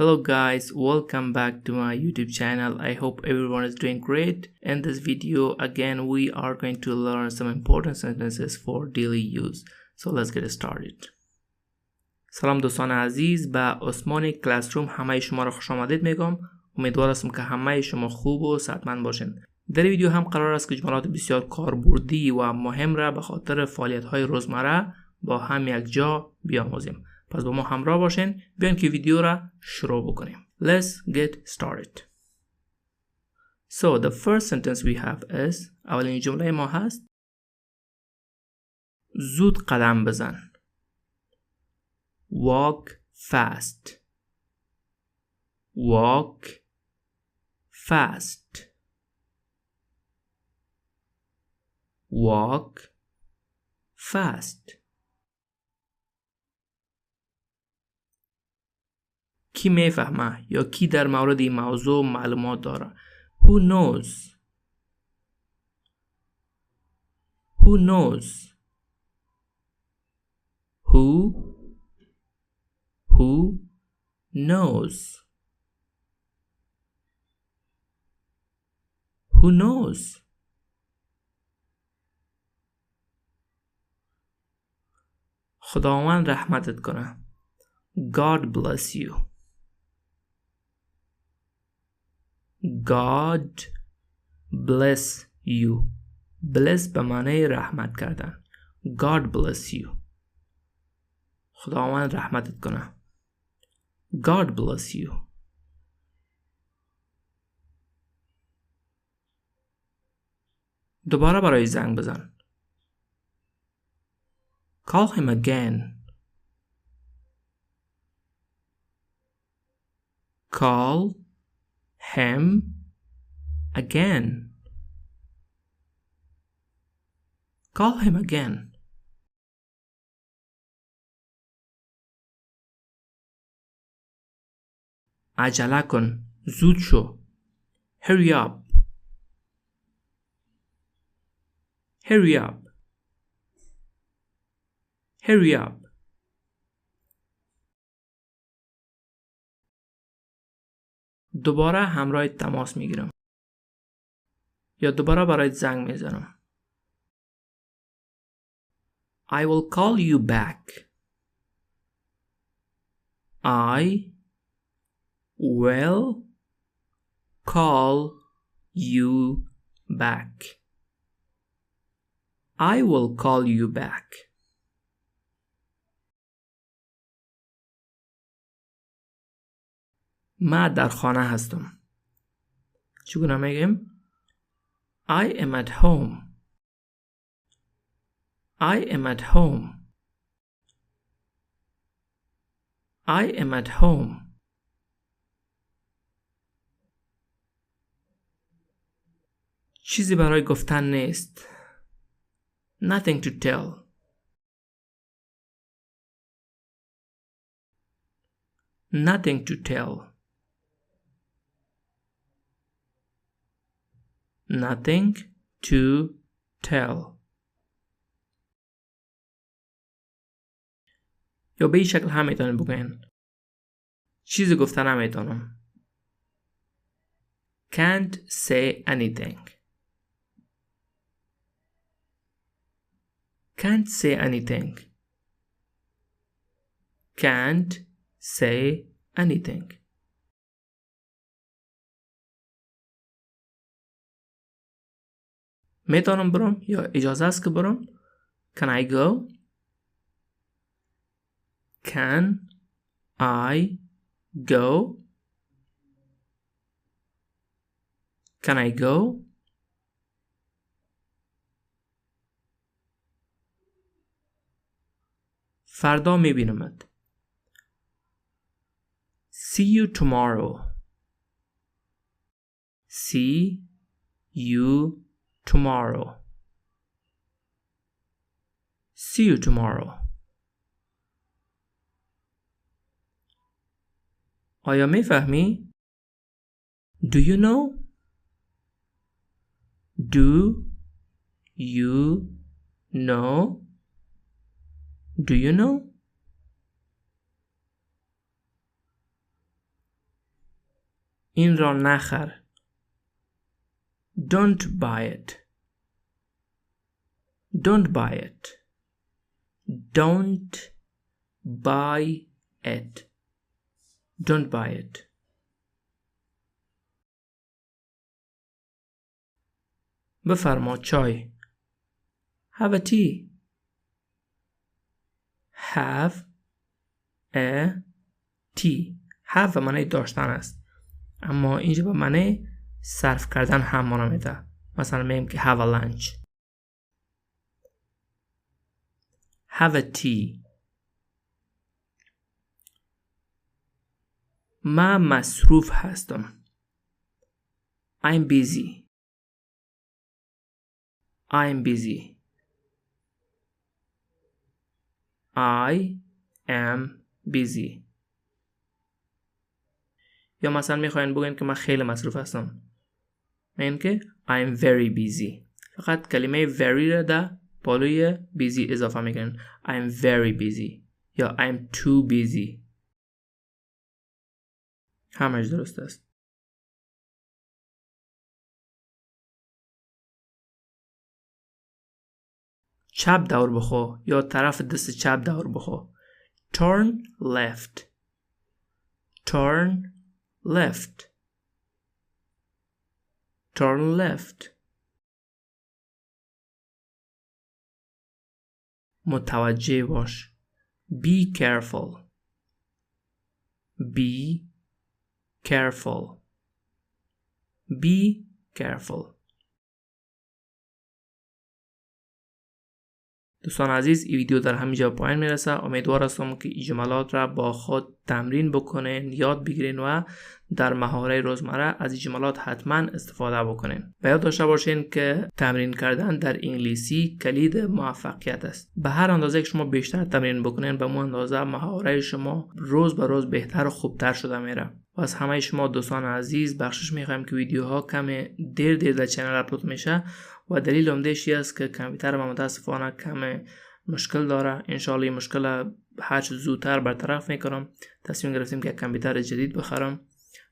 Hello guys, welcome back to my YouTube channel. I hope everyone is doing great. In this video, again, we are going to learn some important sentences for daily use. So let's get started. سلام دوستان عزیز، به عثمان کلاسروم همه شما را خوش آمدید میگم. امیدوار هستم که همه شما خوب و صحتمند باشین. در این ویدیو هم قرار است که جملات بسیار کاربردی و مهم را به خاطر فعالیت‌های روزمره با هم یکجا بیاموزیم. پس با ما همراه باشین. بیاین که ویدیو را شروع بکنیم. Let's get started. So the first sentence we have is اولین جمله ما هست زود قدم بزن. Walk fast. Walk fast. Walk fast. کی میفهمه یا کی در مورد این موضوع معلومات داره؟ Who knows? Who knows? Who knows? Who knows? خداوند رحمتت کنه. God bless you. God bless you. Bless به معنی رحمت کردن. God bless you. خداوند رحمتت کنه. God bless you. دوباره برای زنگ بزن. Call him again. Call him again. Call him again. عجله کن. زود شو. Hurry up. Hurry up. Hurry up. دوباره همراه تماس میگیرم یا دوباره برای زنگ میزنم. I will call you back. I will call you back. I will call you back. من در خانه هستم. چگونه میگیم؟ I am at home. I am at home. I am at home. چیزی برای گفتن نیست. Nothing to tell. Nothing to tell. Nothing to tell. یا به این شکل هم میتونید بگوین. چیزی گفتن نمیتونم. Can't say anything. Can't say anything. Can't say anything. میتونم برم یا اجازه است که برم؟ Can I go? Can I go? Can I go? فردا میبینمت. See you tomorrow. See you tomorrow. See you tomorrow. آیا میفهمی؟ Do you know? Do you know? Do you know? این را نخر. Don't buy it. Don't buy it. Don't buy it. Don't buy it. بفرما چای. Have a tea. Have a tea. have به معنی داشتن است، اما اینجا به معنی صرف کردن هم معنا میده. مثلا میگیم که have a lunch. Have a tea. من مصروف هستم. I'm busy. I'm busy. I am busy. یا مثلا میخواین بگین که من خیلی مصروف هستم. میگین که I'm very busy. فقط کلمه very را در بالای busy اضافه میکنین. I'm very busy یا I'm too busy. همش درست است. چپ دور بخو یا طرف دست چپ دور بخو. Turn left. Turn left. Turn left. متوجه باش. Be careful. Be careful. Be careful. دوستان عزیز، این ویدیو در همینجا پایان میرسه. امیدوار هستم که این جملات را با خود تمرین بکنین، یاد بگیرین و در مهاوره روزمره از این جملات حتما استفاده بکنین. و یاد داشته باشین که تمرین کردن در انگلیسی کلید موفقیت است. به هر اندازه که شما بیشتر تمرین بکنین، به اون اندازه مهاوره شما روز به روز بهتر و خوبتر شده میره. و از همه شما دوستان عزیز بخشش میخوایم که ویدیوها کم دیر در چنل اپلود میشه و دلیل عمده‌اش است که کامپیوتر ما متاسفانه کم مشکل داره. انشالله این مشکل هر چه زودتر برطرف میکنم. تصمیم گرفتیم که کامپیوتر جدید بخرم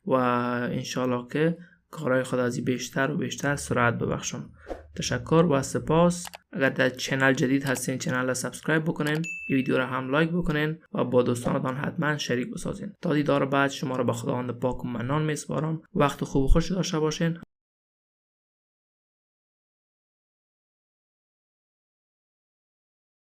و انشالله که کارهای خود از بیشتر و بیشتر سرعت ببخشم. تشکر و سپاس. اگر در چنل جدید هستین چنل را سبسکرايب بکنین، این ویدیو را هم لایک بکنین و با دوستانتان حتما شریک بسازین. تا دیدار بعد شما را به خداوند پاک و منان میسپارم. وقت خوب و خوش داشته باشین.